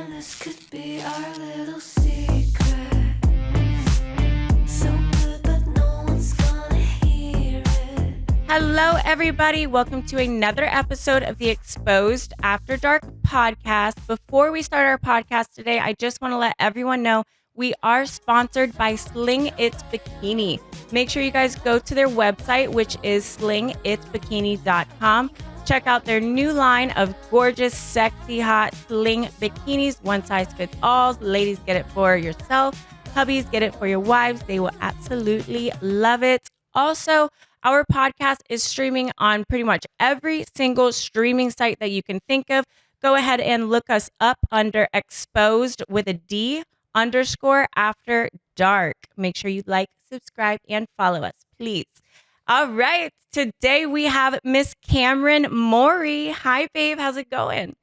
And this could be our little secret. So good, but no one's gonna hear it. Hello, everybody. Welcome to another episode of the Exposed After Dark podcast. Before we start our podcast today, I just want to let everyone know we are sponsored by Sling It's Bikini. Make sure you guys go to their website, which is slingitsbikini.com. Check out their new line of gorgeous, sexy, hot sling bikinis. One size fits all. Ladies, get it for yourself. Hubbies, get it for your wives. They will absolutely love it. Also, our podcast is streaming on pretty much every single streaming site that you can think of. Go ahead and look us up under Exposed with a D _ After Dark. Make sure you like, subscribe, and follow us, please. All right. Today we have Miss Cameryn Morie. Hi, babe. How's it going?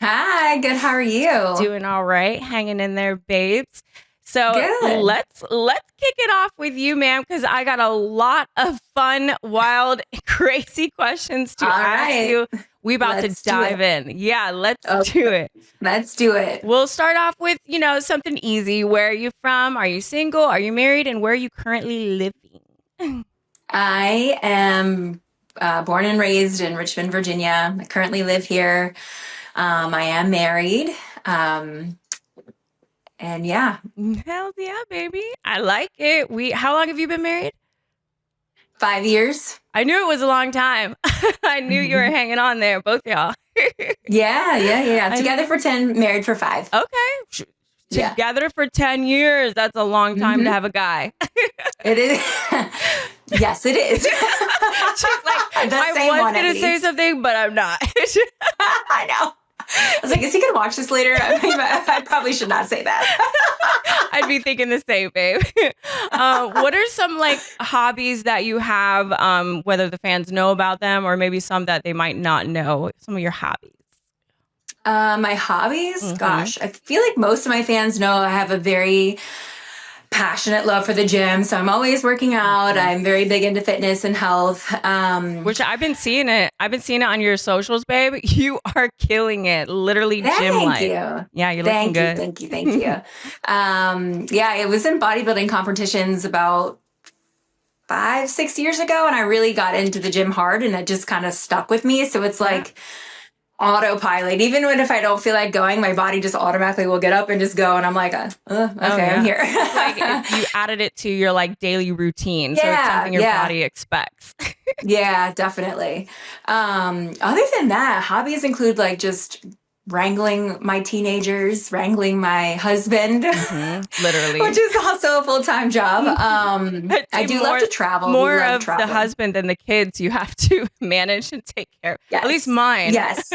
Hi, good. How are you? Doing all right. Hanging in there, babes. So Good. let's kick it off with you, ma'am, because I got a lot of fun, wild, crazy questions to All ask right. you. We about Let's to do dive in. Yeah, let's Okay. do it. Let's do it. We'll start off with, something easy. Where are you from? Are you single? Are you married? And where are you currently living? I am born and raised in Richmond, Virginia. I currently live here. I am married. And yeah, Hell yeah, baby. I like it. How long have you been married? 5 years. I knew it was a long time. I knew you were hanging on there, both y'all. Yeah. Together for 10, married for 5. Okay. Yeah. Together for 10 years. That's a long time to have a guy. It is. Yes, it is. She's like, I was going to say something, but I'm not. I know. I was like, is he going to watch this later? I probably should not say that. I'd be thinking the same, babe. What are some hobbies that you have, whether the fans know about them or maybe some that they might not know? Some of your hobbies. My hobbies? Gosh, I feel like most of my fans know I have a very passionate love for the gym. So I'm always working out. I'm very big into fitness and health. Which I've been seeing it. I've been seeing it on your socials, babe. You are killing it. Literally gym-like. Thank you. Yeah, you're looking good. Thank you. Yeah, it was in bodybuilding competitions about 5-6 years ago. And I really got into the gym hard and it just kind of stuck with me. So it's like autopilot. Even if I don't feel like going, my body just automatically will get up and just go. And I'm like, okay, I'm here. You added it to your daily routine. So it's something your body expects. Yeah, definitely. Other than that, hobbies include just wrangling my teenagers, wrangling my husband, Literally. which is also a full-time job. I do love to travel. More We love of traveling. the husband than the kids you have to manage and take care of. Yes. At least mine. Yes.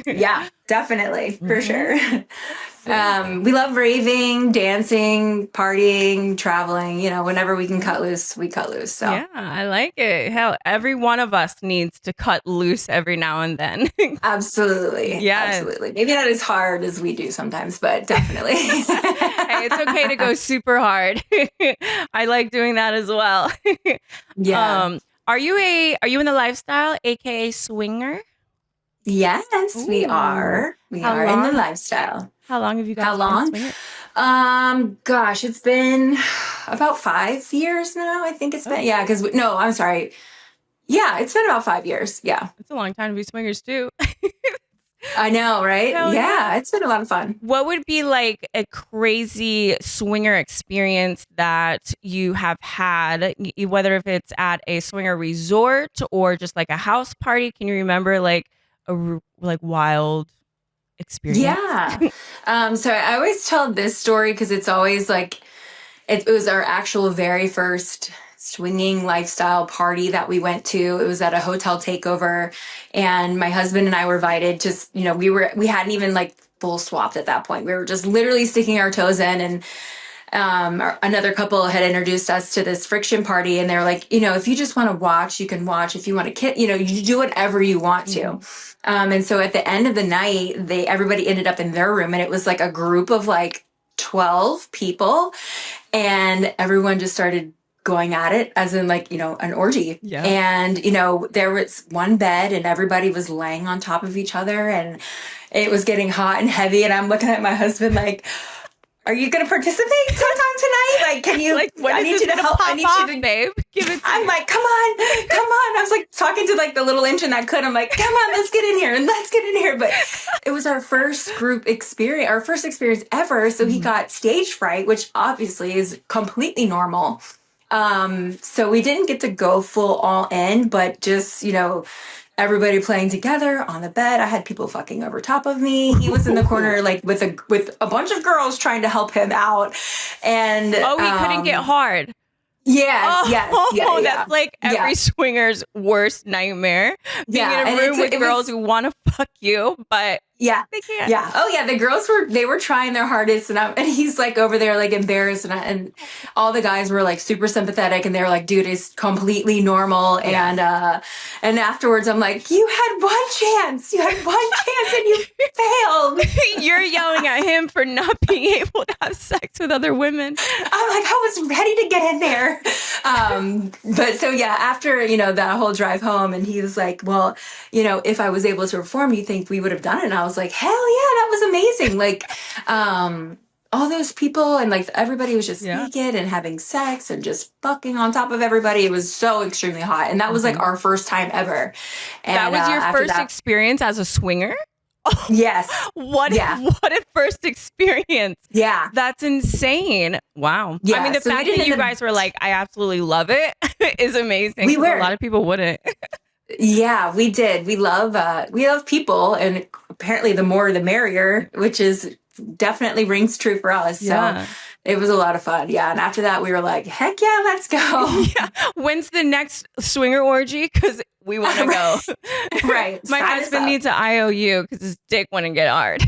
Yeah, definitely. For sure. We love raving, dancing, partying, traveling. Whenever we can cut loose, we cut loose. So Yeah, I like it. Hell, every one of us needs to cut loose every now and then. absolutely. Yes. Absolutely. Maybe not as hard as we do sometimes, but definitely. Hey, it's okay to go super hard. I like doing that as well. Yeah. Are you in the lifestyle, aka swinger? Yes, we Ooh. are. We How are in the long? lifestyle. How long have you guys How been long? swinging? Gosh, it's been about 5 years now. I think it's been. Yeah, because no, I'm sorry. Yeah, it's been about 5 years. Yeah, It's a long time to be swingers too. I know, right? Hell Yeah, it's been a lot of fun. What would be a crazy swinger experience that you have had, whether if it's at a swinger resort or just a house party? Can you remember a wild experience? Yeah. So I always tell this story because it's always it was our actual very first swinging lifestyle party that we went to. It was at a hotel takeover, and my husband and I were invited to, we hadn't even full swapped at that point. We were just literally sticking our toes in, and another couple had introduced us to this friction party, and they're like, if you just want to watch, you can watch. If you want to you do whatever you want to. And so at the end of the night, everybody ended up in their room, and it was a group of 12 people, and everyone just started going at it as in like, an orgy. Yeah. And, there was one bed and everybody was laying on top of each other and it was getting hot and heavy. And I'm looking at my husband like, are you going to participate sometime tonight? Like, can you, Like, when I is need this you to gonna help. pop I need off, you to, babe. Give it to I'm me. like, come on. I was like talking to like the little intern that could. I'm like, come on, let's get in here and let's get in here. But it was our first group experience, our first experience ever. So he got stage fright, which obviously is completely normal. So we didn't get to go full all in, but just, everybody playing together on the bed. I had people fucking over top of me. He was in the corner, like with a bunch of girls trying to help him out. And he couldn't get hard. Yes, yes. That's like every swinger's worst nightmare. Being in a room with girls who want to fuck you, but they can't. Yeah. Oh yeah. The girls were trying their hardest, and he's like over there like embarrassed, and all the guys were like super sympathetic, and they were like, "Dude, it's completely normal." Yeah. And afterwards, I'm like, "You had one chance, and you failed." You're yelling at him for not being able to have sex with other women. I'm like, I was ready to get in there. But so yeah, after that whole drive home, and he was like, "Well, if I was able to perform, you think we would have done it?" And I was like, hell yeah, that was amazing. Like, all those people and like everybody was just naked and having sex and just fucking on top of everybody. It was so extremely hot. And that was like our first time ever. And that was your first experience as a swinger? Yes. What a first experience. Yeah. That's insane. Wow. Yeah. I mean, the fact that you guys were like, I absolutely love it is amazing. We were. A lot of people wouldn't. Yeah, we did. We love people, and apparently the more the merrier, which is definitely rings true for us. Yeah. So it was a lot of fun. Yeah. And after that we were like, heck yeah, let's go. Yeah. When's the next swinger orgy? Because we want to go. Right. My husband needs an IOU because his dick wouldn't get hard.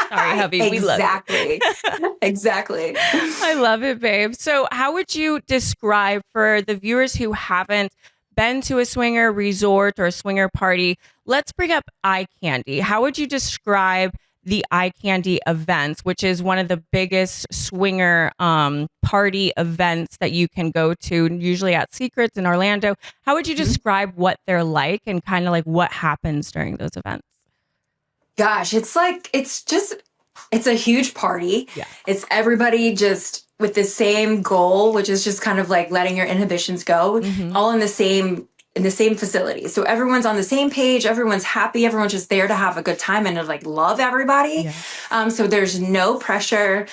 Sorry, hubby. We love you. Exactly. I love it, babe. So how would you describe for the viewers who haven't been to a swinger resort or a swinger party, let's bring up eye candy. How would you describe the eye candy events, which is one of the biggest swinger party events that you can go to, usually at Secrets in Orlando? How would you describe what they're like and kind of like what happens during those events? Gosh, it's a huge party. Yeah. It's everybody just with the same goal, which is just kind of like letting your inhibitions go, all in the same facility. So everyone's on the same page, everyone's happy, everyone's just there to have a good time and to like love everybody. Yeah. So there's no pressure.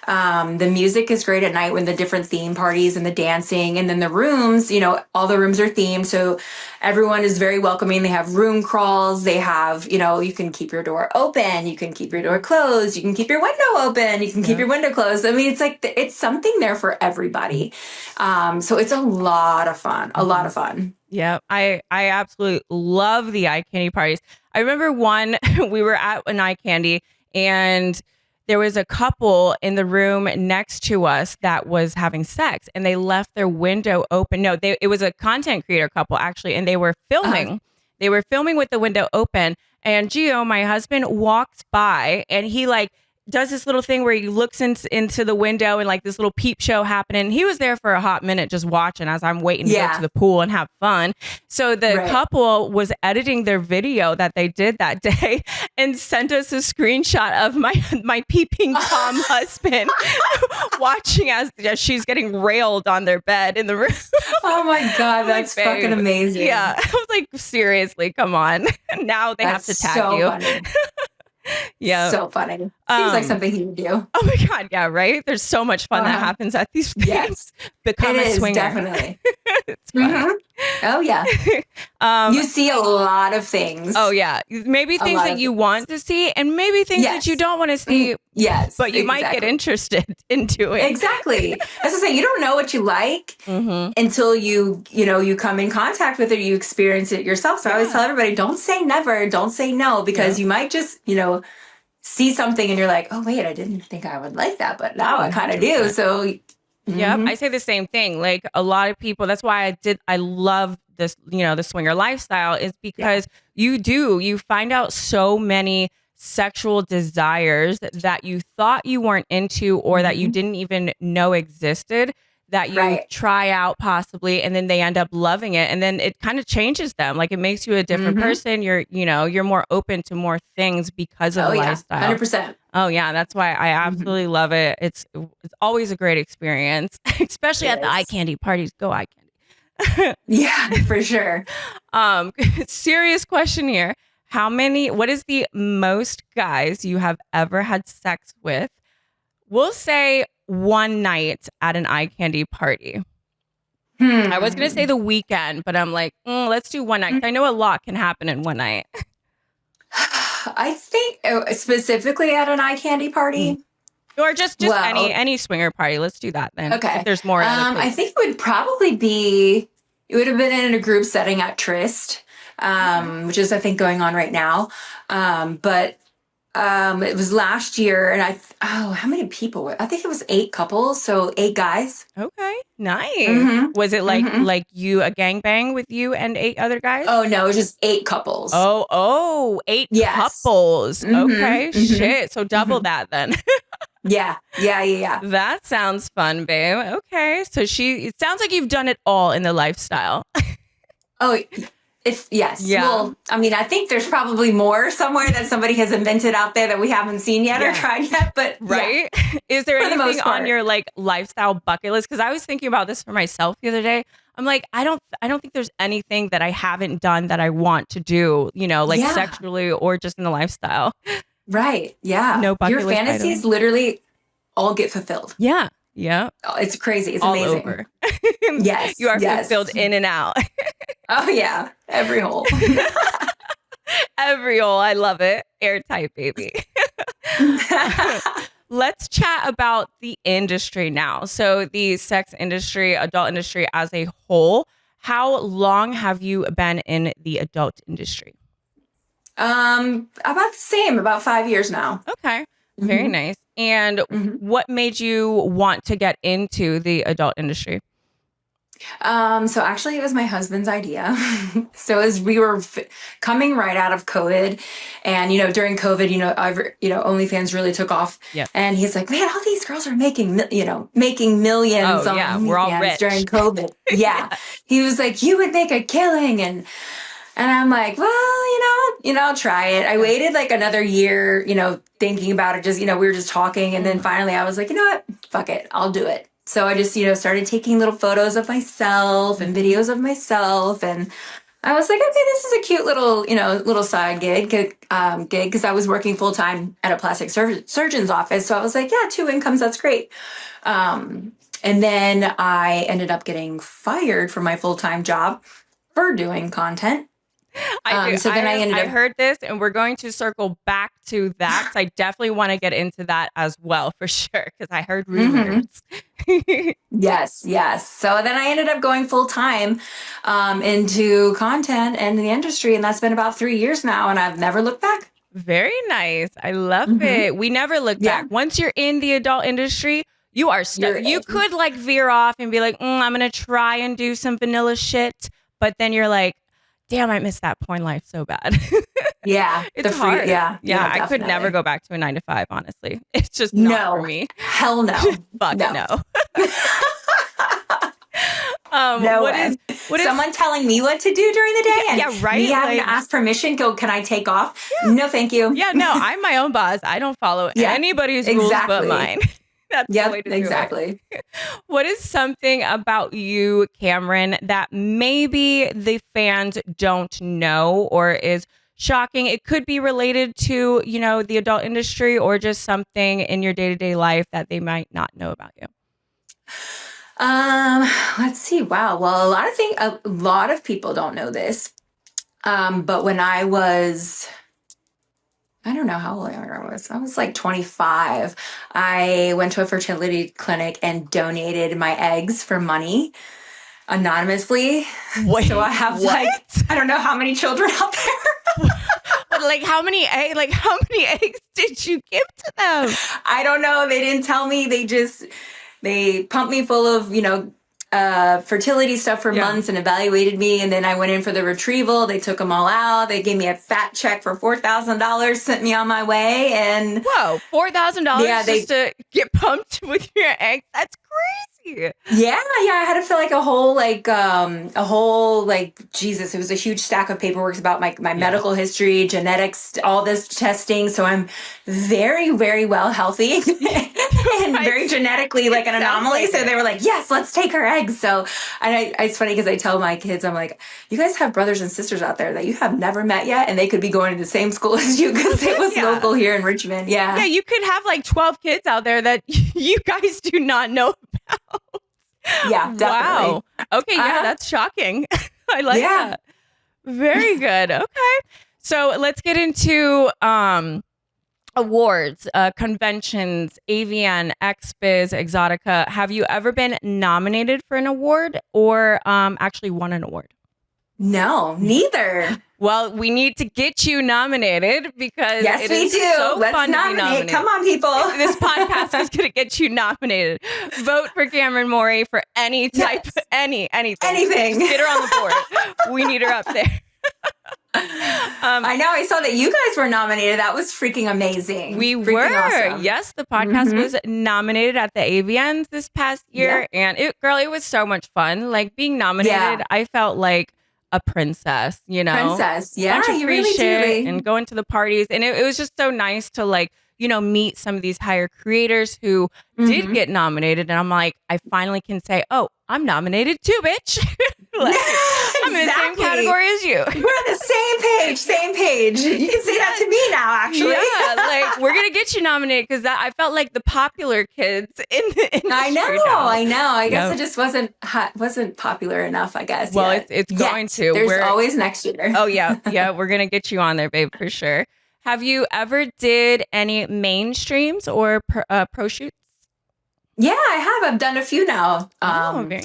The music is great at night when the different theme parties and the dancing, and then the rooms, all the rooms are themed. So everyone is very welcoming. They have room crawls. They have, you can keep your door open. You can keep your door closed. You can keep your window open. You can keep your window closed. I mean, it's like, it's something there for everybody. So it's a lot of fun, Yeah, I absolutely love the eye candy parties. I remember we were at an eye candy and there was a couple in the room next to us that was having sex and they left their window open. No, it was a content creator couple actually, and they were filming. They were filming with the window open, and Gio, my husband, walks by and he like does this little thing where he looks into the window and like this little peep show happening. He was there for a hot minute just watching as I'm waiting to go to the pool and have fun. So the couple was editing their video that they did that day and sent us a screenshot of my peeping Tom husband watching as she's getting railed on their bed in the room. Oh my God, that's fucking amazing. Yeah. I was like, seriously, come on. Now they have to tag you. Funny. Yeah. So funny. Seems like something he would do. Oh my God. Yeah. Right. There's so much fun that happens at these things. Yes. Become a swinger. Definitely. It's fun. Oh yeah. You see a lot of things. Oh yeah. Maybe things that you want to see and maybe things that you don't want to see. Yes. But you might get interested into it. Exactly. As I say, you don't know what you like until you come in contact with it, you experience it yourself. So I always tell everybody, don't say never, don't say no, because you might just, see something and you're like, oh wait, I didn't think I would like that, but now I kind of do. So yeah, I say the same thing. Like a lot of people, that's why I love this, the swinger lifestyle, is because you find out so many sexual desires that you thought you weren't into or that you didn't even know existed, that you Right. try out possibly, and then they end up loving it. And then it kind of changes them. Like it makes you a different person. You're more open to more things because of Oh the yeah, lifestyle. 100%. Oh yeah, that's why I absolutely love it. It's always a great experience, especially at the eye Yes. candy parties. Go eye candy. Yeah, for sure. Serious question here. What is the most guys you have ever had sex with? We'll say one night at an eye candy party. I was going to say the weekend, but I'm like, let's do one night. 'Cause I know a lot can happen in one night. I think specifically at an eye candy party. Or just Well- any swinger party. Let's do that then. Okay. If there's more. Other I places. think it would probably be, it would have been in a group setting at Tryst, which is, I think, going on right now. But it was last year, and how many people were? I think it was 8 couples, so 8 guys. Okay, nice. Mhm. Was it like you a gangbang with you and 8 other guys? Oh no, it was just 8 couples. Oh, 8 Yes. couples. Mhm, Okay, mhm, shit. So double that then. Yeah. That sounds fun, babe. Okay, so it sounds like you've done it all in the lifestyle. Oh, yes. Yeah. Well, I mean, I think there's probably more somewhere that somebody has invented out there that we haven't seen yet or tried yet. But yeah. Right? Is there For the most anything on part. your like lifestyle bucket list? Because I was thinking about this for myself the other day. I'm like, I don't think there's anything that I haven't done that I want to do, like Yeah. sexually or just in the lifestyle. Right. Yeah. No bucket Your list fantasies item. literally all get fulfilled. Yeah. Yeah. Oh, it's crazy. It's All amazing. over. Yes. You are yes. fulfilled in and out. Oh yeah. Every hole. Every hole. I love it. Airtight, baby. Let's chat about the industry now. So the sex industry, adult industry as a whole. How long have you been in the adult industry? About the same, about 5 years now. Okay. Very Mhm. nice. And Mhm. what made you want to get into the adult industry? So actually it was my husband's idea. So as we were coming right out of COVID, and during COVID, OnlyFans really took off. Yep. And he's like, man, all these girls are making millions Oh, on yeah, we're all OnlyFans rich. during COVID. Yeah. He was like, you would make a killing. And I'm like, well, I'll try it. I waited like another year, thinking about it. Just, we were just talking. And then finally I was like, you know what? Fuck it. I'll do it. So I just, started taking little photos of myself and videos of myself. And I was like, okay, this is a cute little, little side gig because I was working full time at a plastic surgeon's office. So I was like, yeah, 2 incomes. That's great. And then I ended up getting fired from my full-time job for doing content. So then I ended up. heard this, and we're going to circle back to that. 'Cause I definitely want to get into that as well, for sure, because I heard rumors. Yes. So then I ended up going full time into content and the industry, and that's been about 3 years now, and I've never looked back. Very nice. I love it. We never look Yeah. back. Once you're in the adult industry, you are stuck. You're You in. could like veer off and be like, I'm going to try and do some vanilla shit. But then you're like, damn, I miss that porn life so bad. Yeah, It's hard. Yeah, I could definitely. never go back to a 9 to 5, honestly. It's just not No. for me. Hell no. Fuck No. no. No what way. what is Someone telling me what to do during the day? And Yeah, right? Me having Like- to ask permission. Go, can I take off? No, thank you. Yeah, no, I'm my own boss. I don't follow Yeah, anybody's rules but exactly. mine. That's the way Yep, to do it. exactly. What is something about you, Cameryn, that maybe the fans don't know or is shocking? It could be related to, the adult industry or just something in your day-to-day life that they might not know about you. Let's see. Wow. Well, a lot of people don't know this. But when I don't know how old I was. I was like 25. I went to a fertility clinic and donated my eggs for money anonymously. Wait, So I have I don't know how many children out there. But how many eggs did you give to them? I don't know. They didn't tell me. They pumped me full of, fertility stuff for Yeah. months and evaluated me. And then I went in for the retrieval. They took them all out. They gave me a fat check for $4,000, sent me on my way. And Whoa, $4,000 Yeah, just to get pumped with your eggs? That's crazy. Yeah, I had to fill like a whole Jesus, it was a huge stack of paperwork about my medical history, genetics, all this testing. So I'm very, very well healthy and very genetically like an anomaly. like so it. they were like, yes, let's take her eggs. So it's funny because I tell my kids, I'm like, you guys have brothers and sisters out there that you have never met yet, and they could be going to the same school as you because it was local here in Richmond. Yeah, you could have like 12 kids out there that you guys do not know about. Yeah, definitely. Wow. Okay, yeah, that's shocking. I like that. Very good. Okay. So let's get into awards, conventions, AVN, XBiz, Exotica. Have you ever been nominated for an award or actually won an award? No, neither. Well, we need to get you nominated because yes, we do. So Let's fun nominate. To be nominated. Come on, people. This podcast is going to get you nominated. Vote for Cameryn Morie for any type, anything. Anything. Just get her on the board. We need her up there. I know. I saw that you guys were nominated. That was freaking amazing. We freaking were. Awesome. Yes, the podcast was nominated at the AVNs this past year, and it was so much fun. Like being nominated, I felt like a princess, you know? Princess, yeah, bunch of you free really shit do. and going to the parties. And it was just so nice to like, you know, meet some of these higher creators who did get nominated. And I'm like, I finally can say, oh, I'm nominated too, bitch. Like, I'm in the same category as you. We're on the same page. You can say that to me now, actually. Yeah, like we're gonna get you nominated because I felt like the popular kids in the industry. I know. I guess it just wasn't popular enough. I guess. Well, it's going to. There's always next year. Oh yeah, we're gonna get you on there, babe, for sure. Have you ever did any mainstreams or pro shoots? Yeah, I have. I've done a few now. Okay.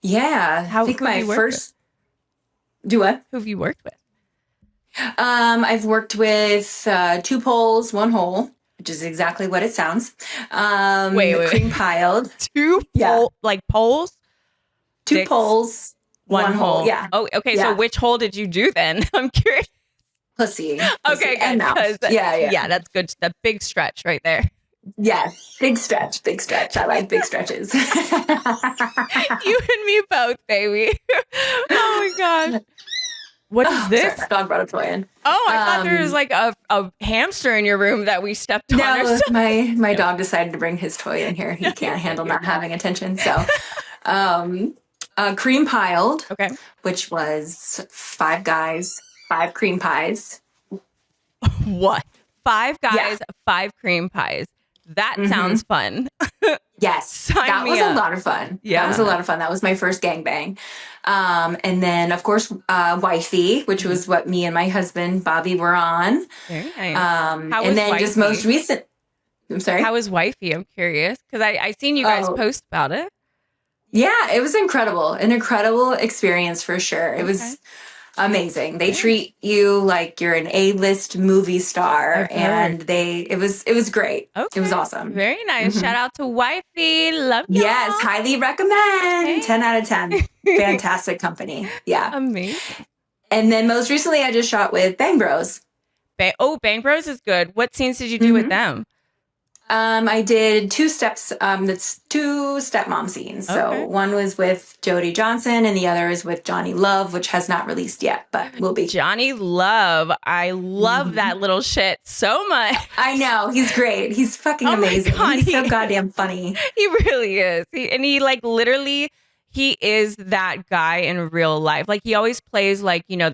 Yeah, I think my first. Do what? Who have you worked with? I've worked with 2 poles, 1 hole, which is exactly what it sounds. Wait. Cream piled. 2 like poles? 2 Dicks, poles, 1 hole. Yeah. Oh, okay. Yeah. So which hole did you do then? I'm curious. Pussy. Okay, and mouth. Yeah, that's good. That big stretch right there. Yeah, big stretch. I like big stretches. You and me both, baby. Oh my gosh. What is this? Sorry, dog brought a toy in. Oh, I thought there was like a hamster in your room that we stepped on. No, my dog decided to bring his toy in here. He can't handle not having attention. So, cream piled, which was 5 guys, 5 cream pies. What? 5 guys, 5 cream pies. That sounds fun. Yes, that was a lot of fun. Yeah, that was a lot of fun. That was my first gangbang. And then, of course, Wifey, which was what me and my husband, Bobby, were on. Very nice. How and then Wifey? Just most recent. I'm sorry? How was Wifey? I'm curious because I seen you guys post about it. Yeah, it was incredible. An incredible experience for sure. It was amazing. They treat you like you're an A-list movie star, and it was great. It was awesome. Very nice. Shout out to Wifey. Love you. Yes, highly recommend. 10 out of 10. Fantastic company. Yeah. Amazing. And then most recently I just shot with Bang Bros. Bang Bros is good. What scenes did you do with them? I did 2 steps. That's 2 stepmom scenes. So one was with Jody Johnson and the other is with Johnny Love, which has not released yet, but will be. Johnny Love. I love that little shit so much. I know. He's great. He's fucking amazing. God, he's so goddamn funny. He really is. He like literally, he is that guy in real life. Like he always plays like, you know,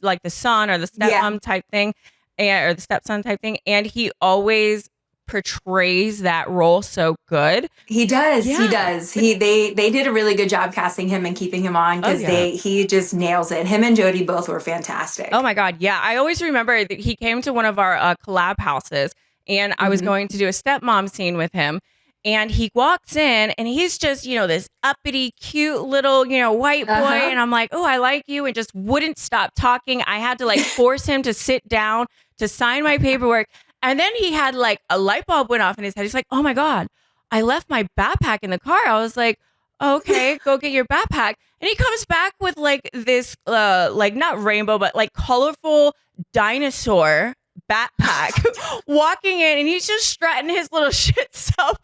like the son or the stepmom type thing or the stepson type thing. And he always portrays that role so good. He does. He does. They did a really good job casting him and keeping him on because he just nails it. Him and Jody both were fantastic. Oh my God. Yeah. I always remember that he came to one of our collab houses and I was going to do a stepmom scene with him. And he walks in and he's just, you know, this uppity, cute little, you know, white boy. And I'm like, oh, I like you. And just wouldn't stop talking. I had to like force him to sit down to sign my paperwork. And then he had like a light bulb went off in his head. He's like, oh my God, I left my backpack in the car. I was like, okay, go get your backpack. And he comes back with like this, like not rainbow, but like colorful dinosaur backpack, walking in, and he's just strutting his little shit self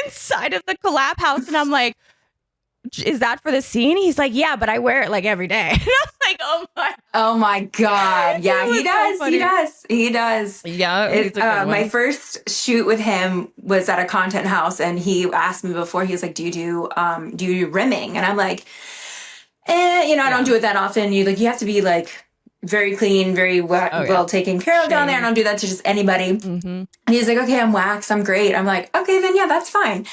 inside of the collab house. And I'm like, is that for the scene? He's like, yeah, but I wear it like every day. And I'm like, Oh my God. Yeah, he does. so He does. He does. Yeah. He's a good one. My first shoot with him was at a content house, and he asked me before, he was like, do you do rimming? And I'm like, I don't do it that often. You have to be like very clean, very well taken care of down there. I don't do that to just anybody. Mm-hmm. And he's like, okay, I'm waxed. I'm great. I'm like, okay, then yeah, that's fine.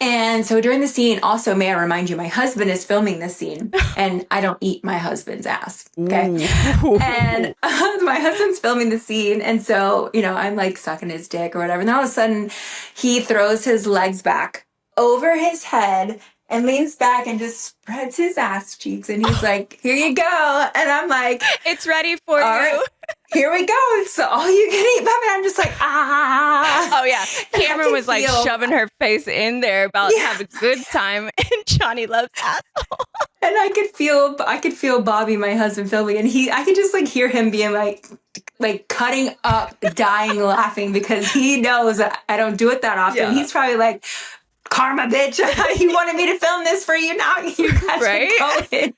And so during the scene, also, may I remind you, my husband is filming this scene, and I don't eat my husband's ass. Okay. And my husband's filming the scene. And so, I'm like sucking his dick or whatever. And then all of a sudden he throws his legs back over his head and leans back and just spreads his ass cheeks. And he's like, here you go. And I'm like, it's ready for you. Right, here we go. So all you can eat, puppy. I'm just like, ah. Oh, yeah. Cameron was like shoving her face in there about to have a good time. And Johnny loves asshole. And I could feel Bobby, my husband, filming. And I could just like hear him being like cutting up, dying, laughing, because he knows that I don't do it that often. Yeah. He's probably like, karma, bitch. You wanted me to film this for you. Now you guys are going.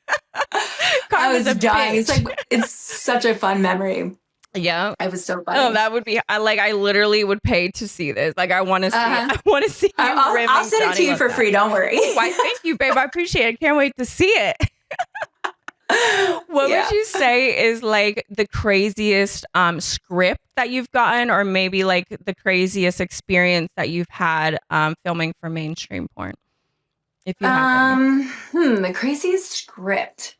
I was dying. Bitch. It's such a fun memory. Yeah. I was so funny. Oh, that would be, I literally would pay to see this. Like, I want to see I want to see you I'll send Johnny it to you for free. Don't worry. Why, thank you, babe. I appreciate it. Can't wait to see it. What would you say is like the craziest script that you've gotten, or maybe like the craziest experience that you've had filming for mainstream porn? If you have the craziest script.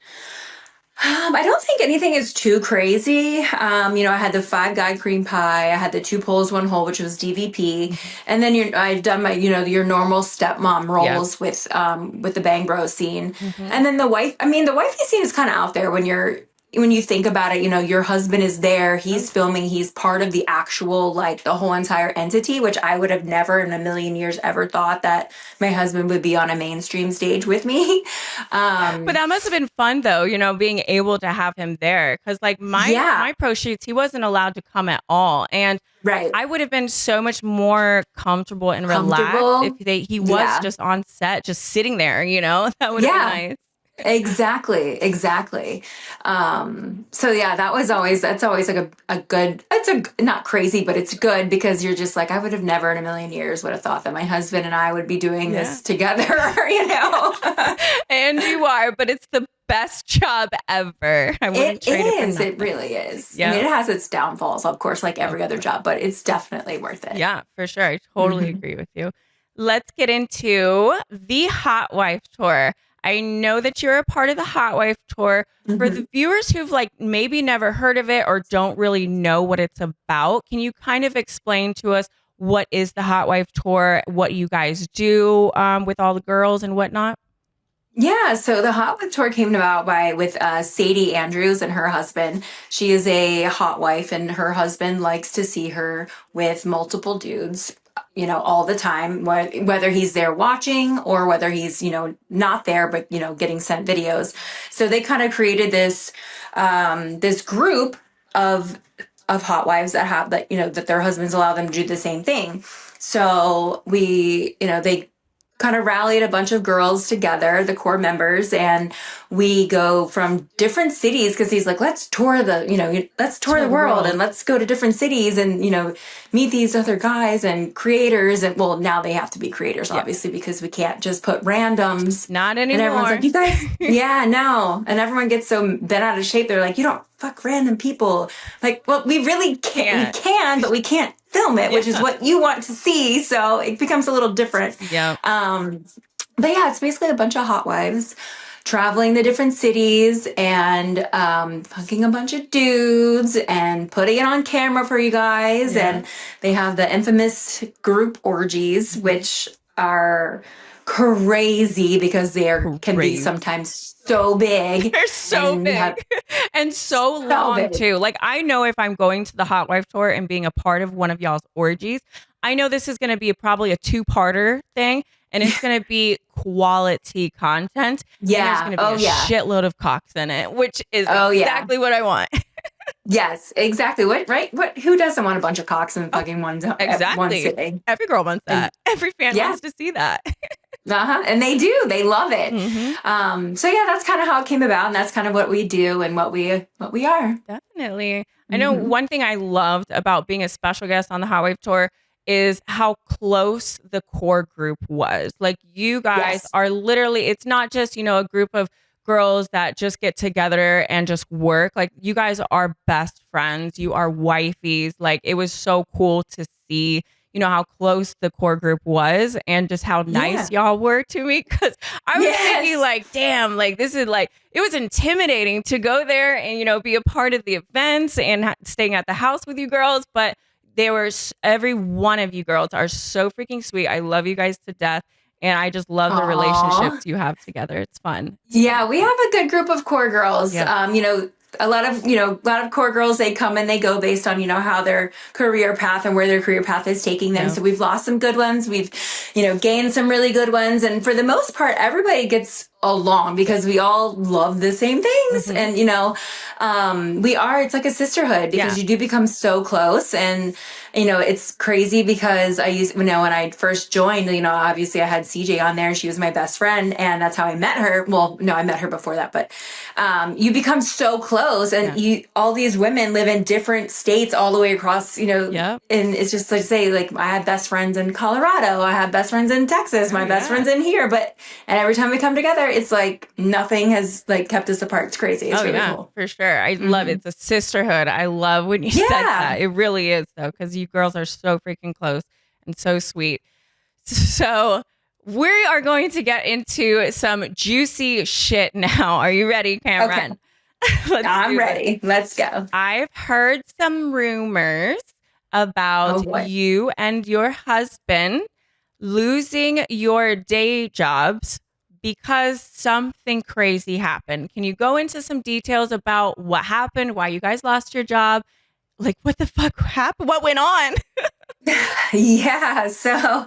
I don't think anything is too crazy. I had the 5-guy cream pie. I had the 2 poles, 1 hole, which was DVP. And then I've done my, your normal stepmom roles with the Bang Bros scene. Mm-hmm. And then the wifey scene is kind of out there when you think about it. Your husband is there, he's filming, he's part of the actual, like the whole entire entity, which I would have never in a million years ever thought that my husband would be on a mainstream stage with me. But that must have been fun though, being able to have him there. Cause like my pro shoots, he wasn't allowed to come at all. And I would have been so much more comfortable and relaxed if he was just on set, just sitting there, that would have been nice. Exactly. So yeah, that's always like a good, not crazy, but it's good because you're just like, I would have never in a million years would have thought that my husband and I would be doing this together, And you are, but it's the best job ever. I wouldn't trade it for nothing. It really is. Yeah. I mean, it has its downfalls, of course, like every other job, but it's definitely worth it. Yeah, for sure. I totally agree with you. Let's get into the Hotwife tour. I know that you're a part of the Hotwife tour. Mm-hmm. For the viewers who've like maybe never heard of it or don't really know what it's about, can you kind of explain to us what is the Hotwife tour, what you guys do with all the girls and whatnot? Yeah, so the Hotwife tour came about with Sadie Andrews and her husband. She is a hot wife, and her husband likes to see her with multiple dudes, all the time, whether he's there watching or whether he's, not there, but, getting sent videos. So they kind of created this group of hot wives that have that their husbands allow them to do the same thing. So they kind of rallied a bunch of girls together, the core members, and we go from different cities because he's like, let's tour the world and let's go to different cities and, meet these other guys and creators. And well, now they have to be creators, obviously, because we can't just put randoms. Not anymore. And everyone's like, you guys, no. And everyone gets so bent out of shape. They're like, you don't fuck random people. Like, well, we really can. We can, but we can't film it, which is what you want to see. So it becomes a little different. Yeah. But yeah, it's basically a bunch of hot wives traveling to different cities and fucking a bunch of dudes and putting it on camera for you guys. Yeah. And they have the infamous group orgies, which are crazy because can be sometimes so big. They're so big and so long too. Like, I know if I'm going to the Hotwife tour and being a part of one of y'all's orgies, I know this is going to be probably a 2-parter thing, and it's going to be quality content. Yeah. And there's going to be a shitload of cocks in it, which is exactly what I want. Yes, exactly. What, right? What, who doesn't want a bunch of cocks in fucking one at one Exactly. sitting? Every girl wants And that. Every fan yeah, wants to see that. and they do. They love it. Mhm. So yeah, that's kind of how it came about, and that's kind of what we do and what we are. Definitely. I know Mhm. one thing I loved about being a special guest on the Hotwife tour is how close the core group was. Like you guys Yes. are literally, it's not just, a group of girls that just get together and just work. Like you guys are best friends. You are wifeys. Like it was so cool to see, how close the core group was and just how Yeah. nice y'all were to me. Cause I was thinking Yes. like, damn, like this is like, it was intimidating to go there and, be a part of the events and staying at the house with you girls. But every one of you girls are so freaking sweet. I love you guys to death. And I just love the Aw. relationships you have together. It's fun. Yeah, we have a good group of core girls. Yeah. A lot of core girls, they come and they go based on, how their career path and where their career path is taking them. Yeah. So we've lost some good ones. We've, gained some really good ones. And for the most part, everybody gets along because we all love the same things. Mhm. And, it's like a sisterhood because you do become so close. And, it's crazy because when I first joined, obviously I had CJ on there and she was my best friend and that's how I met her. Well, no, I met her before that, but, you become so close and all these women live in different states all the way across, Yep. and it's just like, say, like I have best friends in Colorado. I have best friends in Texas. My best friends in here. And every time we come together, it's like nothing has like kept us apart. It's crazy. It's really cool. For sure. I love it. It's a sisterhood. I love when you said that. It really is though, because you girls are so freaking close and so sweet. So we are going to get into some juicy shit now. Are you ready, Cameron? Okay. I'm ready. Let's go. I've heard some rumors about you and your husband losing your day jobs because something crazy happened. Can you go into some details about what happened, why you guys lost your job? Like, what the fuck happened? What went on? Yeah. So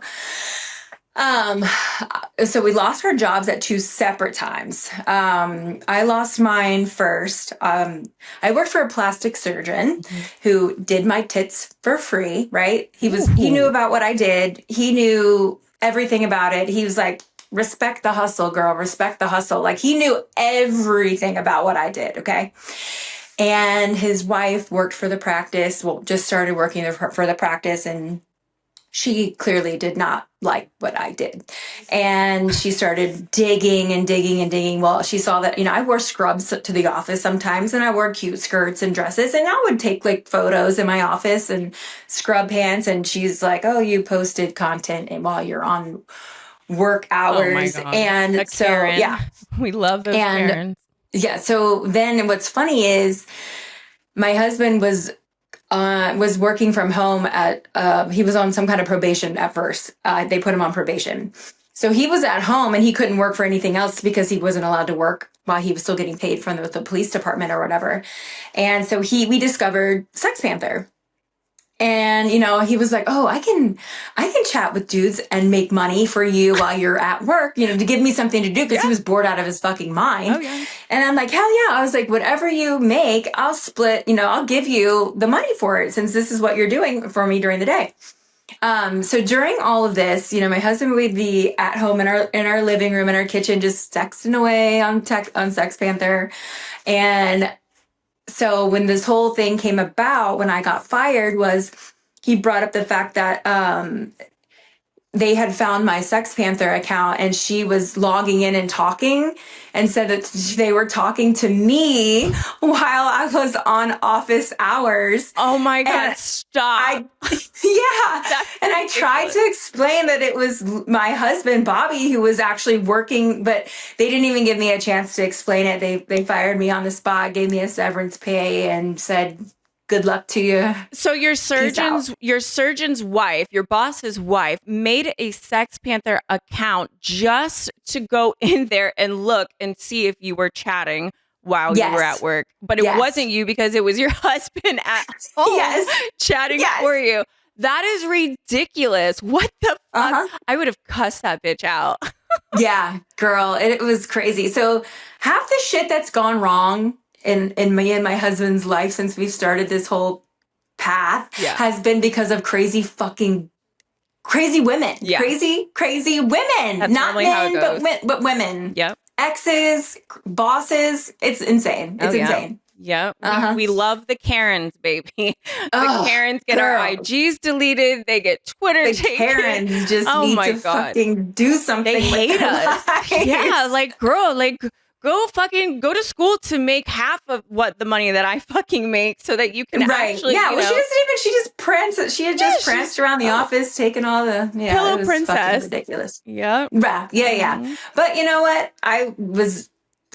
we lost our jobs at two separate times. I lost mine first. I worked for a plastic surgeon who did my tits for free, right? He knew about what I did. He knew everything about it. He was like, respect the hustle, girl, respect the hustle. Like he knew everything about what I did. Okay. And his wife worked for the practice. Well, just started working for the practice and she clearly did not like what I did. And she started digging and digging and digging. Well, she saw that, I wore scrubs to the office sometimes and I wore cute skirts and dresses and I would take like photos in my office and scrub pants. And she's like, oh, you posted content and while you're on work hours. Oh my God. And so, Karen. yeah. We love those Karens. Yeah. So then what's funny is my husband was working from home he was on some kind of probation at first. They put him on probation. So he was at home and he couldn't work for anything else because he wasn't allowed to work while he was still getting paid from the police department or whatever. And so we discovered Sex Panther. And, he was like, oh, I can chat with dudes and make money for you while you're at work, to give me something to do because he was bored out of his fucking mind. Oh, yeah. And I'm like, hell yeah. I was like, whatever you make, I'll split, I'll give you the money for it since this is what you're doing for me during the day. So during all of this, my husband would be at home in our living room, in our kitchen, just texting away on Sex Panther. And so when this whole thing came about, when I got fired, was he brought up the fact that they had found my Sex Panther account and she was logging in and talking and said that they were talking to me while I was on office hours. Oh my God, stop. And I tried to explain that it was my husband, Bobby, who was actually working, but they didn't even give me a chance to explain it. They fired me on the spot, gave me a severance pay and said, good luck to you. So your surgeon's wife, your boss's wife, made a Sex Panther account just to go in there and look and see if you were chatting while you were at work. But it wasn't you because it was your husband at home chatting for you. That is ridiculous. What the fuck? I would have cussed that bitch out. Yeah, girl, it was crazy. So half the shit that's gone wrong in me and my husband's life since we've started this whole path has been because of crazy women. Yeah. Crazy women. That's Not normally how it men, goes. but women. Yep. Exes, bosses. It's insane. It's insane. Yeah. Uh-huh. We love the Karens, baby. The Oh, Karens get girl. our IGs deleted. They get Twitter The taken. Karens just need to fucking do something. They with hate their us. lives. Yeah, like, girl, like, go to school to make half of what the money that I fucking make so that you can actually, Yeah, you well, know, she just pranced around the office, taking all the, Pillow it was princess. fucking ridiculous. Yeah. Yeah. But you know what? I was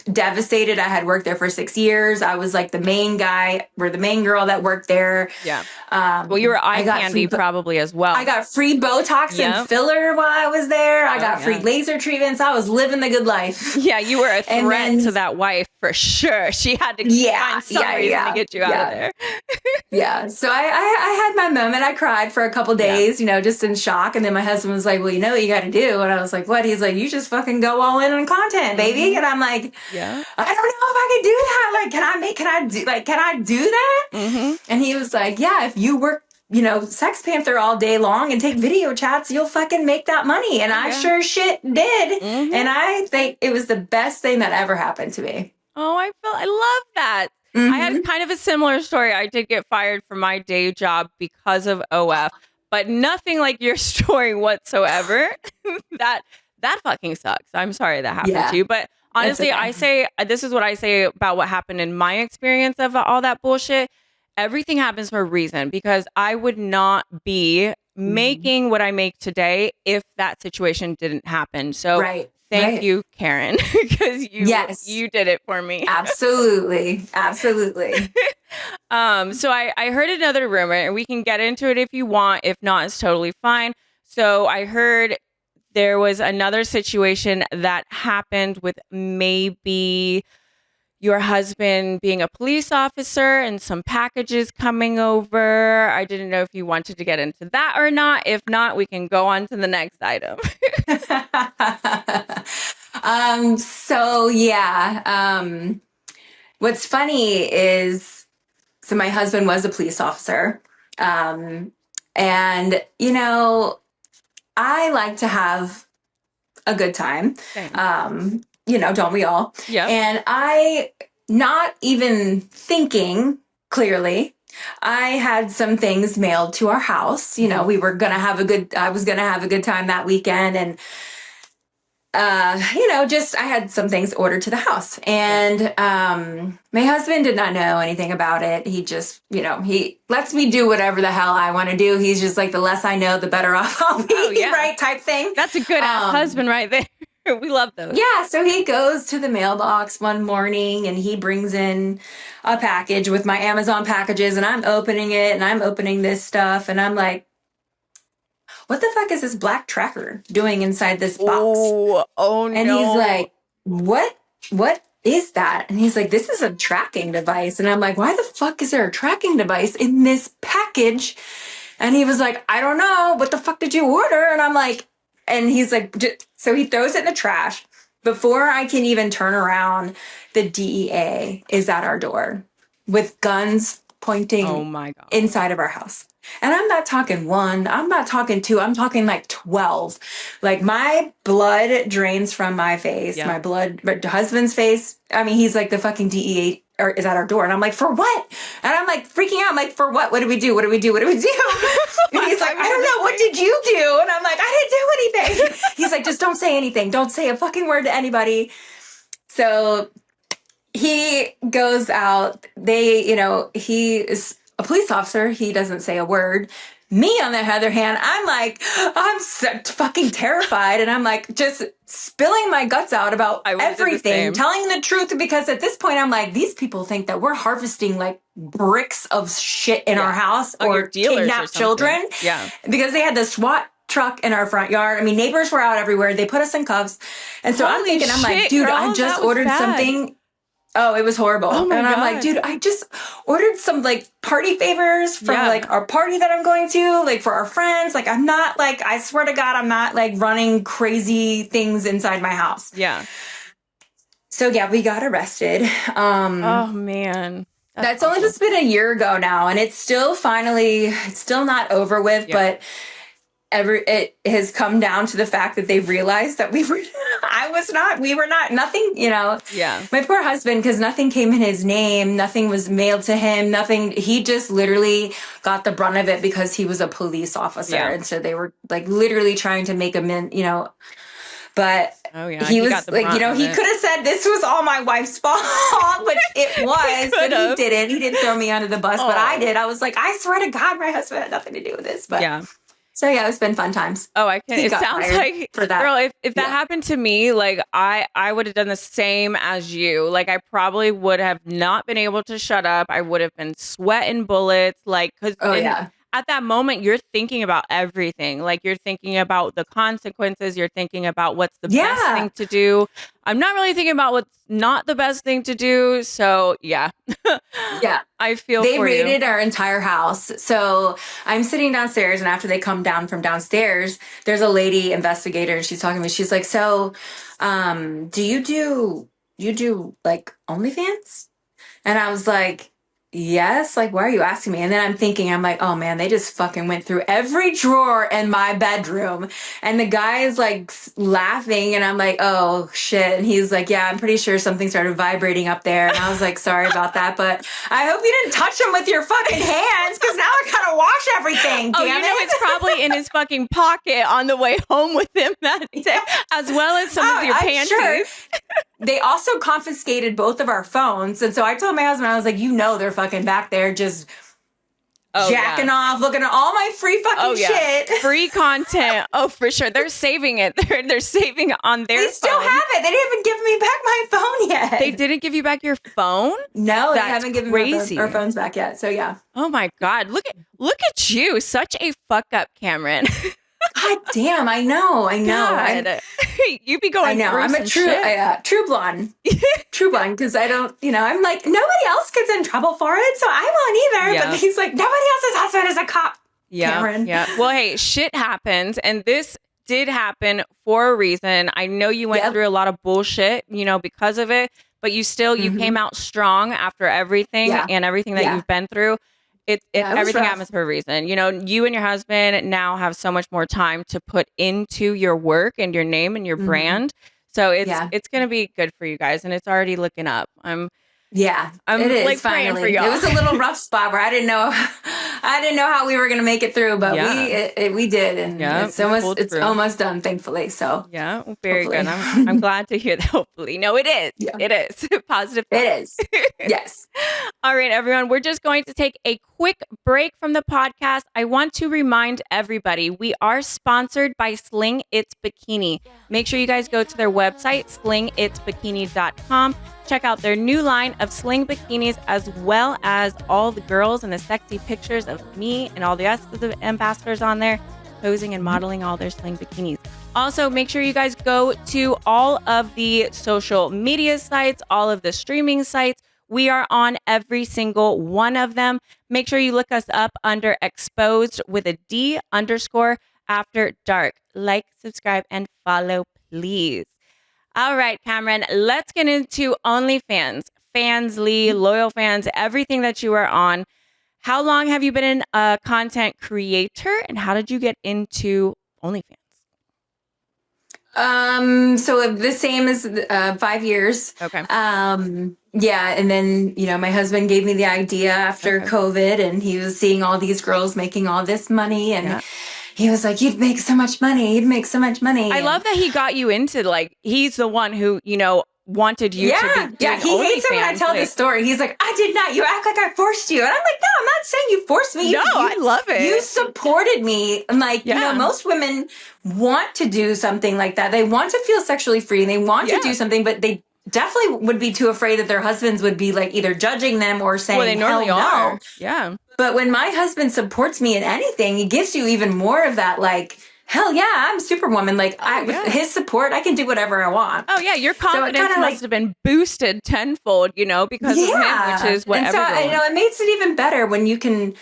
devastated. I had worked there for 6 years. I was like the main girl that worked there. Yeah. Well, you were eye candy probably as well. I got free Botox and filler while I was there. I got free laser treatments. I was living the good life. Yeah, you were a threat to that wife for sure. She had to find some reason to get you out of there. Yeah. So I had my moment. I cried for a couple days, just in shock. And then my husband was like, well, you know what you got to do? And I was like, what? He's like, you just fucking go all in on content, baby. And I'm like, I don't know if I can do that. Like, can I do that? Mm-hmm. And he was like, yeah, if you work, Sex Panther all day long and take video chats, you'll fucking make that money. And I sure shit did. Mm-hmm. And I think it was the best thing that ever happened to me. Oh, I love that. Mm-hmm. I had kind of a similar story. I did get fired from my day job because of OF, but nothing like your story whatsoever. That fucking sucks. I'm sorry that happened to you. But honestly, this is what I say about what happened in my experience of all that bullshit. Everything happens for a reason, because I would not be making what I make today if that situation didn't happen. So thank you, Karen, because you did it for me. Absolutely. So I heard another rumor, and we can get into it if you want. If not, it's totally fine. So I heard there was another situation that happened with maybe your husband being a police officer and some packages coming over. I didn't know if you wanted to get into that or not. If not, we can go on to the next item. What's funny is, so my husband was a police officer. And, I like to have a good time. Don't we all? Yeah. And I, not even thinking clearly, I had some things mailed to our house. I was going to have a good time that weekend. And, I had some things ordered to the house, and, my husband did not know anything about it. He just, he lets me do whatever the hell I want to do. He's just like, the less I know, the better off I'll be, right? Type thing. That's a good ass husband right there. We love those. Yeah. So he goes to the mailbox one morning and he brings in a package with my Amazon packages, and I'm opening it and I'm opening this stuff. And I'm like, what the fuck is this black tracker doing inside this box? Oh no. And he's like, what is that? And he's like, this is a tracking device. And I'm like, why the fuck is there a tracking device in this package? And he was like, I don't know. What the fuck did you order? And I'm like, and he's like, so he throws it in the trash. Before I can even turn around, the DEA is at our door with guns pointing inside of our house. And I'm not talking one, I'm not talking two, I'm talking like 12. Like, my blood drains from my face, my husband's face. I mean, he's like, the fucking DEA is at our door. And I'm like, for what? And I'm like freaking out. I'm like, for what? What do we do? And he's like, I don't know. What did you do? And I'm like, I didn't do anything. He's like, just don't say anything. Don't say a fucking word to anybody. So he goes out. He is a police officer. He doesn't say a word. Me, on the other hand, I'm so fucking terrified. And I'm like, just spilling my guts out about everything, telling the truth. Because at this point, I'm like, these people think that we're harvesting like bricks of shit in our house or kidnapped children. Yeah. Because they had the SWAT truck in our front yard. I mean, neighbors were out everywhere. They put us in cuffs. And so I'm thinking, I'm like, dude, I just ordered something. Oh, it was horrible. And I'm like, dude, I just ordered some like party favors from like our party that I'm going to, like for our friends. Like, I'm not like, I swear to God, I'm not like running crazy things inside my house. Yeah. So yeah, we got arrested. Oh man. That's only just been a year ago now, and it's still not over with, but it has come down to the fact that they've realized that we were nothing, Yeah. My poor husband, because nothing came in his name, nothing was mailed to him, nothing. He just literally got the brunt of it because he was a police officer. Yeah. And so they were like literally trying to make him in, but he was like, he could have said this was all my wife's fault, which it was, but he didn't. He didn't throw me under the bus, but I did. I was like, I swear to God, my husband had nothing to do with this. But yeah. So yeah, it's been fun times. Oh, I can. It sounds like for that. Girl, if that happened to me, like I would have done the same as you. Like I probably would have not been able to shut up. I would have been sweating bullets. Like because at that moment you're thinking about everything. Like you're thinking about the consequences. You're thinking about what's the best thing to do. I'm not really thinking about what's not the best thing to do. So yeah. I feel they for raided you. our entire house. So I'm sitting downstairs, and after they come down from downstairs, there's a lady investigator, and she's talking to me. She's like, so do you do like OnlyFans? And I was like, yes. Like, why are you asking me? And then I'm like, oh man, they just fucking went through every drawer in my bedroom. And the guy is like laughing, and I'm like, oh shit. And he's like, yeah, I'm pretty sure something started vibrating up there. And I was like, sorry about that, but I hope you didn't touch him with your fucking hands, because now I gotta wash everything. Damn it. It's probably in his fucking pocket on the way home with him that day, as well as some of your panties. Sure. They also confiscated both of our phones. And so I told my husband, I was like, they're fucking back there just jacking off, looking at all my free fucking shit. Free content. Oh, for sure. They're saving it. They're saving it on their phone. They still have it. They didn't even give me back my phone yet. They didn't give you back your phone? No, they haven't given me our phones back yet. So yeah. Oh my God. Look at you. Such a fuck up, Cameryn. God damn, I know. You be going. I know. I'm a true blonde. True blonde, because I don't. I'm like, nobody else gets in trouble for it, so I won't either. Yeah. But he's like, nobody else's husband is a cop. Yeah, Cameryn. Yeah. Well, hey, shit happens, and this did happen for a reason. I know you went through a lot of bullshit, because of it, but you came out strong after everything and everything that you've been through. Everything happens for a reason. You and your husband now have so much more time to put into your work and your name and your brand. So it's going to be good for you guys, and it's already looking up. I'm it is, like finally. praying for y'all. It was a little rough spot where I didn't know how we were going to make it through, but we did, and it's almost done, thankfully. So very good. I'm glad to hear that. Hopefully, no, it is. Yeah. It is positive. It is. Yes. All right, everyone. We're just going to take a quick break from the podcast. I want to remind everybody we are sponsored by Sling It's Bikini. Make sure you guys go to their website, slingitsbikini.com. Check out their new line of sling bikinis, as well as all the girls and the sexy pictures of me and all the rest of the ambassadors on there posing and modeling all their sling bikinis. Also, make sure you guys go to all of the social media sites, all of the streaming sites. We are on every single one of them. Make sure you look us up under XPOSE'd with a D _ after dark. Like, subscribe, and follow, please. All right, Cameryn, let's get into OnlyFans, Fansly, loyal fans, everything that you are on. How long have you been a content creator, and how did you get into OnlyFans? So the same as 5 years. Okay. And then, my husband gave me the idea after COVID, and he was seeing all these girls making all this money, and he was like, you'd make so much money. I love that he got you into, he's the one who, wanted you to be doing he hates it when I tell this story. He's like, I did not. You act like I forced you. And I'm like, no, I'm not saying you forced me. I love it. You supported me. And most women want to do something like that. They want to feel sexually free, and they want to do something, but they definitely would be too afraid that their husbands would be either judging them or saying, they normally are. Yeah. But when my husband supports me in anything, he gives you even more of that, hell yeah, I'm Superwoman. Like with his support, I can do whatever I want. Oh yeah, your confidence must have been boosted tenfold, because of him, which is what and so it makes it even better when you can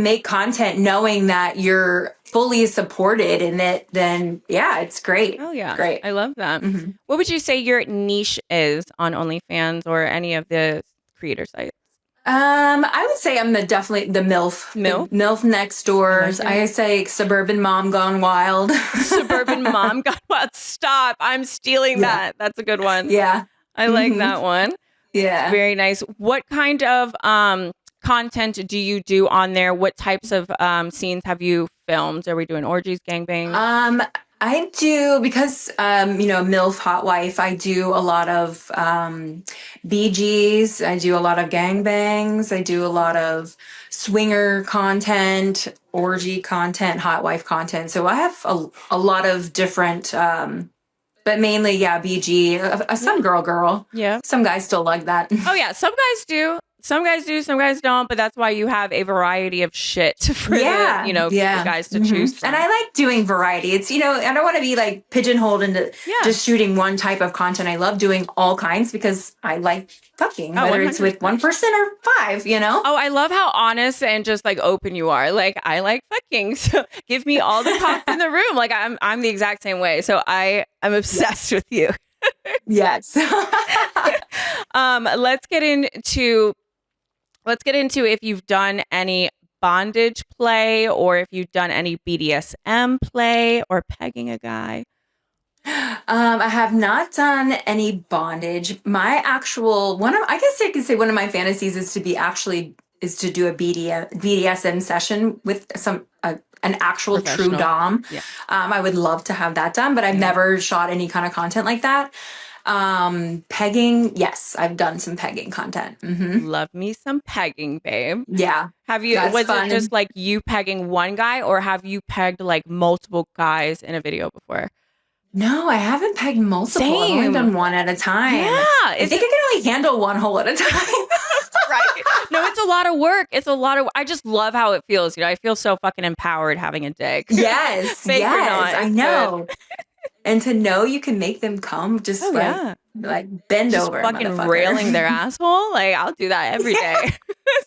make content knowing that you're fully supported in it. Then it's great. Oh yeah, great. I love that. Mm-hmm. What would you say your niche is on OnlyFans or any of the creator sites? I would say I'm definitely the MILF. MILF next doors. I say suburban mom gone wild. Suburban mom gone wild. Stop. I'm stealing that. That's a good one. Yeah. I like that one. Yeah. Very nice. What kind of content do you do on there? What types of scenes have you filmed? Are we doing orgies, gangbangs? I do, because, MILF Hotwife, I do a lot of BGs. I do a lot of gangbangs. I do a lot of swinger content, orgy content, Hotwife content. So I have a lot of different, but mainly, BG. Some girl. Yeah. Some guys still like that. Oh, yeah. Some guys do. Some guys do, some guys don't, but that's why you have a variety of shit for the guys to choose from. And I like doing variety. It's, I don't want to be like pigeonholed into just shooting one type of content. I love doing all kinds because I like fucking, whether 100%. It's with one person or five, Oh, I love how honest and just like open you are. Like, I like fucking, so give me all the cock in the room. Like, I'm the exact same way. So I'm obsessed with you. Yes. Let's get into if you've done any bondage play or if you've done any BDSM play or pegging a guy. I have not done any bondage. My actual I guess I could say one of my fantasies is to do a BDSM session with an actual true dom. Yeah. I would love to have that done, but I've never shot any kind of content like that. Pegging, yes, I've done some pegging content. Mm-hmm. Love me some pegging, babe. Yeah. Was it just like you pegging one guy, or have you pegged like multiple guys in a video before? No, I haven't pegged multiple. Same. I've only done one at a time. Yeah. I think I can only handle one hole at a time. Right. No, it's a lot of work. I just love how it feels. I feel so fucking empowered having a dick. Yes. Yes. I know. And to know you can make them come just bend just over. Fucking railing their asshole. Like, I'll do that every day.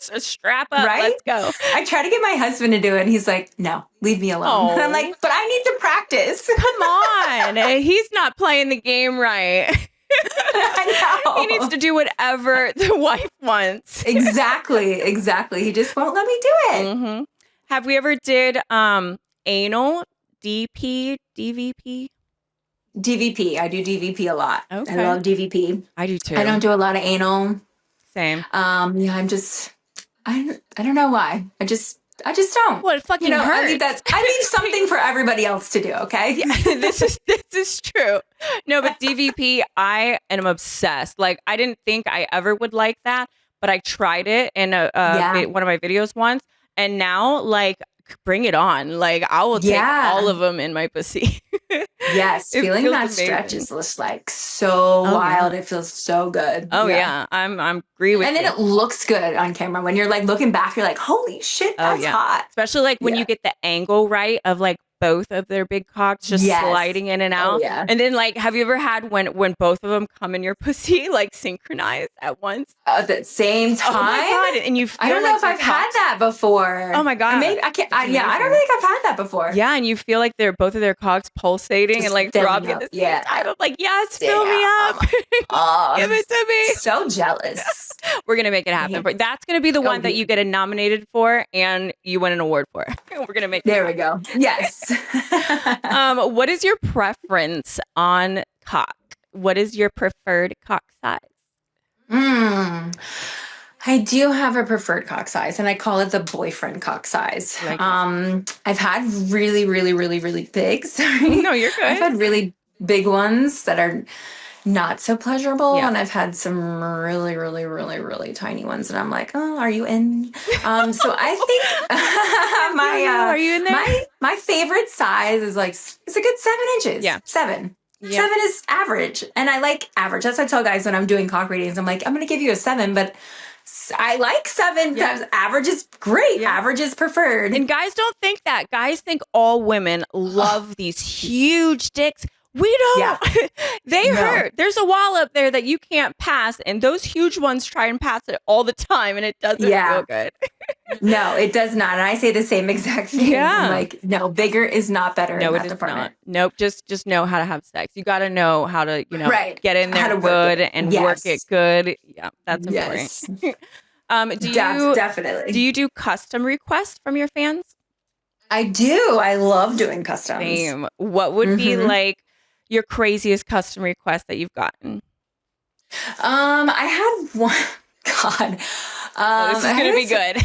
So strap up. Right? Let's go. I try to get my husband to do it. And he's like, no, leave me alone. And I'm like, but I need to practice. Come on. He's not playing the game right. I know. He needs to do whatever the wife wants. Exactly. He just won't let me do it. Mm-hmm. Have we ever did anal, DP, DVP? DVP. I do DVP a lot. Okay. I love DVP. I do too. I don't do a lot of anal. Same. I don't know why. I just don't. Well, it fucking hurts. I leave something for everybody else to do. Okay. Yeah, this is true. No, but DVP, I am obsessed. Like, I didn't think I ever would like that, but I tried it in one of my videos once, and now like, bring it on. Like, I will take all of them in my pussy. Yes, feeling that amazing. Stretch is just like so wild. Yeah. It feels so good. Oh yeah, I'm agree with you. And then it looks good on camera. When you're like looking back, you're like, holy shit, that's hot. Especially like when you get the angle right of like both of their big cocks just sliding in and out. Oh, yeah. And then like, have you ever had when both of them come in your pussy like synchronized at once? At the same time? Oh my God. And you feel I don't know if I've had that before. Oh my God. Maybe I can't. I don't think I've had that before. Yeah, and you feel like both of their cocks pulsating just and like throbbing at the same time. I'm like, yes, fill me up. Give it to me. So jealous. We're gonna make it happen. That's gonna be the one that you get nominated for and you win an award for. We're gonna make it happen. We go. Yes. What is your preference on cock? What is your preferred cock size? I do have a preferred cock size, and I call it the boyfriend cock size. Like I've had really, really, really, really big. Sorry. No, you're good. I've had really big ones that are not so pleasurable, and I've had some really, really, really, really tiny ones, and I'm like, oh, are you in? So I think are you in there? My favorite size is like it's a good 7 inches. Yeah, 7. Yeah. 7 is average, and I like average. That's what I tell guys when I'm doing cock readings. I'm like, I'm going to give you a 7, but I like 7. Yeah. Average is great. Yeah. Average is preferred. And guys don't think that. Guys think all women love these huge dicks. We don't. Yeah. They No. hurt. There's a wall up there that you can't pass, and those huge ones try and pass it all the time, and it doesn't feel good. No, it does not. And I say the same exact thing. Yeah. I'm like, no, bigger is not better No, in it that is department. not. Nope. Just know how to have sex. You got to know how to, Right. get in How there to work good it. and Yes. work it good. Yeah, that's Yes. important. Do Definitely. you do custom requests from your fans? I do. I love doing customs. Same. What would be like your craziest custom request that you've gotten? I had one. God. This is going to be good.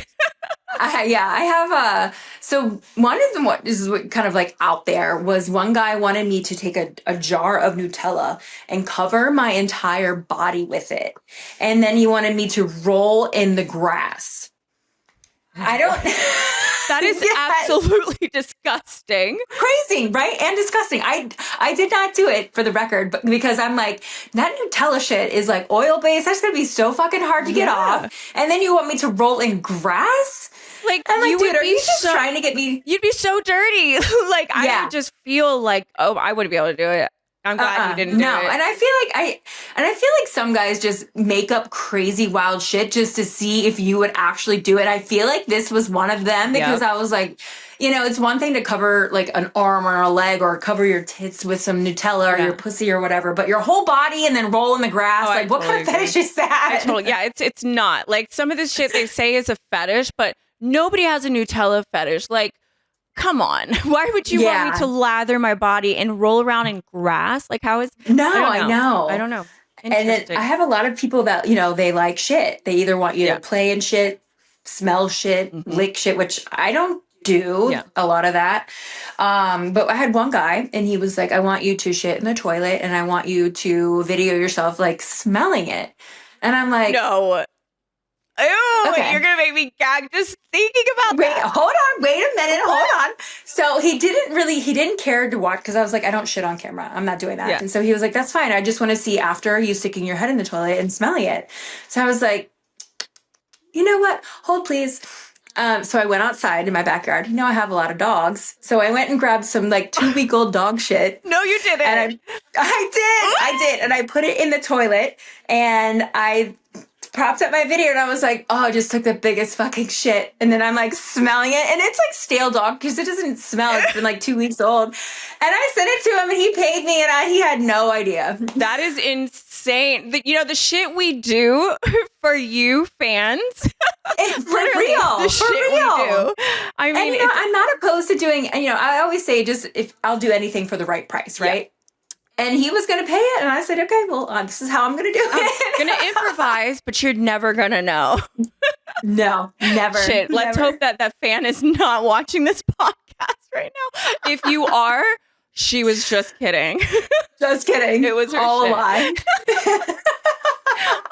I have so one of them, this is what kind of like out there, was one guy wanted me to take a jar of Nutella and cover my entire body with it. And then he wanted me to roll in the grass. I don't. That is absolutely disgusting. Crazy, right? And disgusting. I did not do it, for the record, but because I'm like, that Nutella shit is like oil based. That's gonna be so fucking hard to get off. And then you want me to roll in grass? Like, I'm like, you dude, would are be you just so, trying to get me? You'd be so dirty. Like, I would just feel like, oh, I wouldn't be able to do it. I'm glad you didn't do it. And I feel like some guys just make up crazy wild shit just to see if you would actually do it. I feel like this was one of them because I was like, it's one thing to cover like an arm or a leg or cover your tits with some Nutella or your pussy or whatever, but your whole body and then roll in the grass. Like, what kind of fetish is that? It's not. Like, some of this shit they say is a fetish, but nobody has a Nutella fetish. Like, come on. Why would you want me to lather my body and roll around in grass? Like, how is... No, I know. I don't know. And then I have a lot of people that, they like shit. They either want you to play in shit, smell shit, lick shit, which I don't do a lot of that. But I had one guy and he was like, I want you to shit in the toilet and I want you to video yourself like smelling it. And I'm like... No. Ew, you're going to make me gag just thinking about that. Hold on. Wait a minute. Hold on. So he didn't care to watch because I was like, I don't shit on camera. I'm not doing that. Yeah. And so he was like, that's fine. I just want to see after you sticking your head in the toilet and smelling it. So I was like, you know what? Hold please. So I went outside in my backyard. I have a lot of dogs. So I went and grabbed some like 2-week-old dog shit. No, you didn't. And I did. And I put it in the toilet and I propped up my video and I was like, oh, I just took the biggest fucking shit. And then I'm like smelling it and it's like stale dog because it doesn't smell. It's been like 2 weeks old. And I sent it to him and he paid me and he had no idea. That is insane. The shit we do for you fans. It's for real. The shit we do. I mean, and, I'm not opposed to doing, I always say just if I'll do anything for the right price, right? Yeah. And he was going to pay it. And I said, okay, well, this is how I'm going to do it. I'm going to improvise, but you're never going to know. No, never. Shit. Let's hope that fan is not watching this podcast right now. If you are, she was just kidding. Just kidding. It was her all shit. A lie.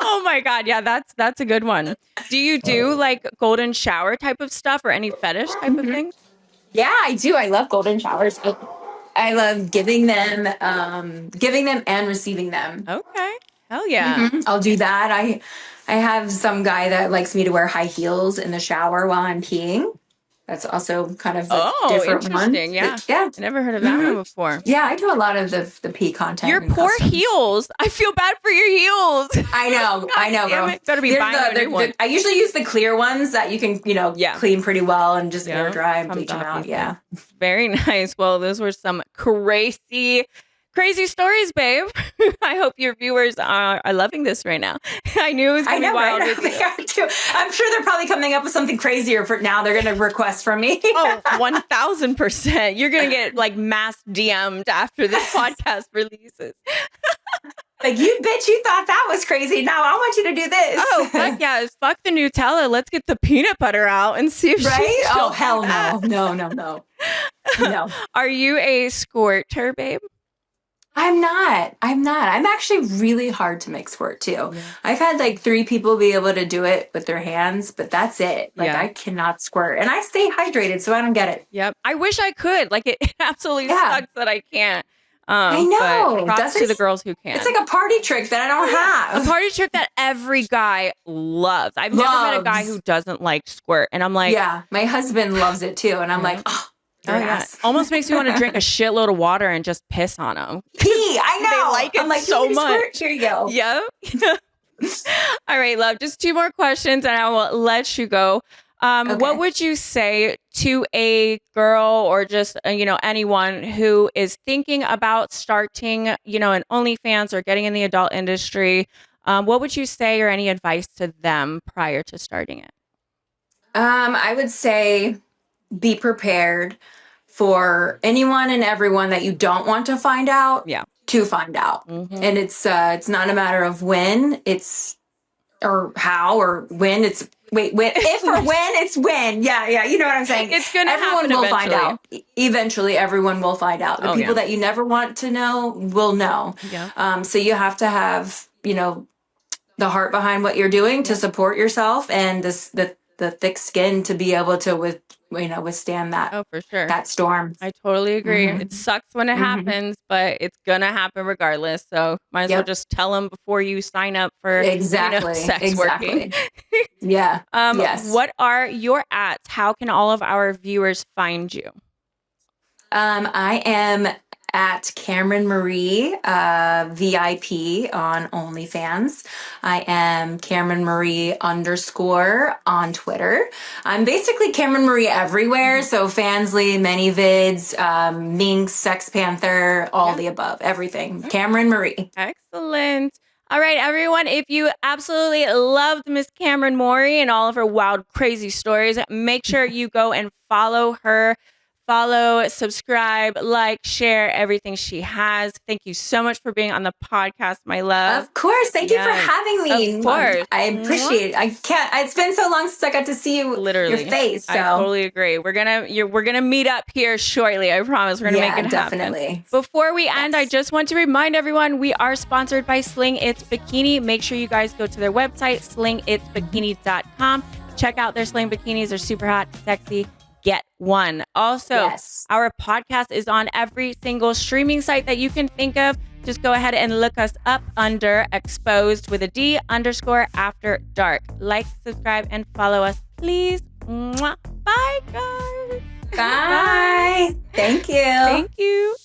Oh my God. Yeah, that's a good one. Do you do like golden shower type of stuff or any fetish type of things? Yeah, I do. I love golden showers. I love giving them and receiving them. Okay. Hell yeah. I'll do that. I have some guy that likes me to wear high heels in the shower while I'm peeing. That's also kind of a different interesting. one. Yeah. Yeah. I never heard of that one before. Yeah, I do a lot of the pee content. Your poor heels. I feel bad for your heels. I know, bro. Better be buying a new one. I usually use the clear ones that you can, clean pretty well and just air dry and bleach them out. Yeah. Very nice. Well, those were some crazy stories, babe. I hope your viewers are loving this right now. I knew it was going to be wild. Right? They are too. I'm sure they're probably coming up with something crazier for now. They're going to request from me. 1,000%. You're going to get like mass DM'd after this podcast releases. Like, you bitch, you thought that was crazy. Now I want you to do this. Oh, fuck yeah. Fuck the Nutella. Let's get the peanut butter out and see if right? Oh, hell no. No. Are you a squirter, babe? I'm not. I'm actually really hard to make squirt too. Yeah. I've had like 3 people be able to do it with their hands, but that's it. Like I cannot squirt and I stay hydrated, so I don't get it. Yep. I wish I could. Like it absolutely sucks that I can't. I know. But props to the girls who can. It's like a party trick that I don't have. A party trick that every guy loves. I've never met a guy who doesn't like squirt. And I'm like... Yeah, my husband loves it too. And I'm like, oh, yeah. Almost makes me want to drink a shitload of water and just piss on them. Pee, I know. They like it I'm like, so much. Squirt? Here you go. Yep. All right, love. Just 2 more questions and I will let you go. Okay. What would you say to a girl or just, anyone who is thinking about starting, an OnlyFans or getting in the adult industry? What would you say or any advice to them prior to starting it? I would say be prepared for anyone and everyone that you don't want to find out to find out. Mm-hmm. And it's not a matter of when, or how or when. It's if or when, it's when. Yeah, you know what I'm saying? It's going to happen will eventually. Find out. Eventually, everyone will find out. The people that you never want to know will know. Yeah. So you have to have, the heart behind what you're doing to support yourself and the thick skin to be able to withstand that. Oh, for sure. That storm. I totally agree. Mm-hmm. It sucks when it happens, but it's gonna happen regardless. So might as well just tell them before you sign up for sex working. Yeah. Yes. What are your ats? How can all of our viewers find you? I am at Cameryn Morie, VIP on OnlyFans. I am Cameryn Morie _, on Twitter. I'm basically Cameryn Morie everywhere. So Fansly, ManyVids, Minx, Sex Panther, all the above, everything. Cameryn Morie. Excellent. All right, everyone. If you absolutely loved Miss Cameryn Morie and all of her wild, crazy stories, make sure you go and follow her. Follow, subscribe, like, share everything she has. Thank you so much for being on the podcast, my love. Of course. Thank you for having me. Of course. I appreciate it. I can't. It's been so long since I got to see you, your face. So. I totally agree. We're gonna meet up here shortly. I promise. We're gonna make it happen. Definitely. Before we end, I just want to remind everyone we are sponsored by Sling It's Bikini. Make sure you guys go to their website, slingitsbikini.com. Check out their sling bikinis. They're super hot, sexy. Get one. Also, our podcast is on every single streaming site that you can think of. Just go ahead and look us up under XPOSE'd with a D _after dark. Like, subscribe, and follow us, please. Mwah. Bye, guys. Bye. Thank you. Thank you.